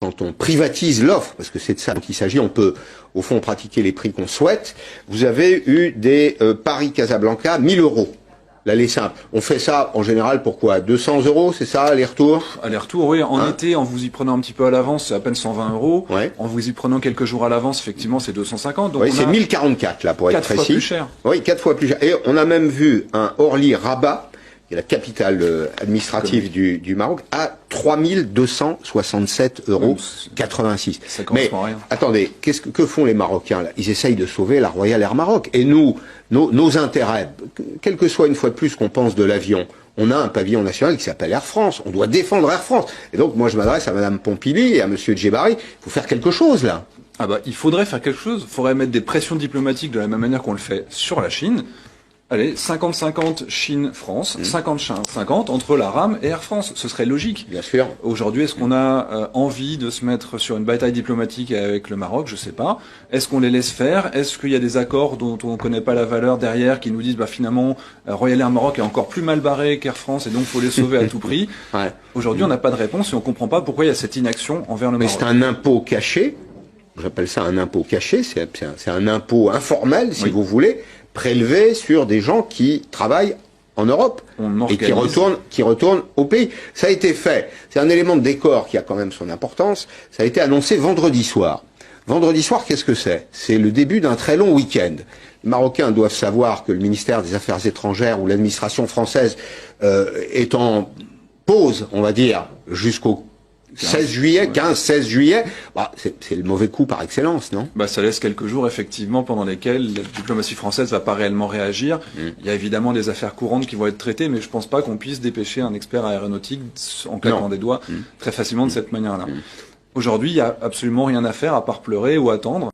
quand on privatise l'offre, parce que c'est de ça dont il s'agit, on peut au fond pratiquer les prix qu'on souhaite. Vous avez eu des Paris-Casablanca, 1000 euros. L'aller simple. On fait ça en général pour quoi? 200 euros, c'est ça, aller-retour? Aller-retour, oui. En été, en vous y prenant un petit peu à l'avance, c'est à peine 120 euros. Ouais. En vous y prenant quelques jours à l'avance, effectivement, c'est 250. Donc oui, c'est 1044 là pour être précis. 4 fois plus cher. Oui, 4 fois plus cher. Et on a même vu un Orly-Rabat, qui est la capitale administrative du Maroc, à 3267 euros 86. Ça correspond à rien. Attendez, que font les Marocains là? Ils essayent de sauver la Royal Air Maroc. Et nous, nos intérêts, quel que soit une fois de plus qu'on pense de l'avion, on a un pavillon national qui s'appelle Air France. On doit défendre Air France. Et donc moi je m'adresse à Madame Pompili et à Monsieur Djebari. Il faut faire quelque chose là. Ah bah il faudrait faire quelque chose. Il faudrait mettre des pressions diplomatiques de la même manière qu'on le fait sur la Chine. Allez, 50-50 Chine-France, 50-50 entre la RAM et Air France. Ce serait logique. Bien sûr. Aujourd'hui, est-ce qu'on a envie de se mettre sur une bataille diplomatique avec le Maroc? Je sais pas. Est-ce qu'on les laisse faire? Est-ce qu'il y a des accords dont on ne connaît pas la valeur derrière qui nous disent, bah finalement, Royal Air Maroc est encore plus mal barré qu'Air France et donc faut les sauver à tout prix? Ouais. Aujourd'hui, on n'a pas de réponse et on comprend pas pourquoi il y a cette inaction envers le Maroc. Mais c'est un impôt caché. J'appelle ça un impôt caché. C'est un impôt informel, si vous voulez, prélevé sur des gens qui travaillent en Europe et qui retournent au pays. Ça a été fait. C'est un élément de décor qui a quand même son importance. Ça a été annoncé vendredi soir. Vendredi soir, qu'est-ce que c'est? C'est le début d'un très long week-end. Les Marocains doivent savoir que le ministère des Affaires étrangères ou l'administration française est en pause, on va dire, jusqu'au 16 juillet, 15-16 juillet, bah, c'est le mauvais coup par excellence, non? Bah, ça laisse quelques jours, effectivement, pendant lesquels la diplomatie française va pas réellement réagir. Il y a évidemment des affaires courantes qui vont être traitées, mais je pense pas qu'on puisse dépêcher un expert aéronautique en claquant des doigts très facilement de cette manière-là. Aujourd'hui, il y a absolument rien à faire à part pleurer ou attendre.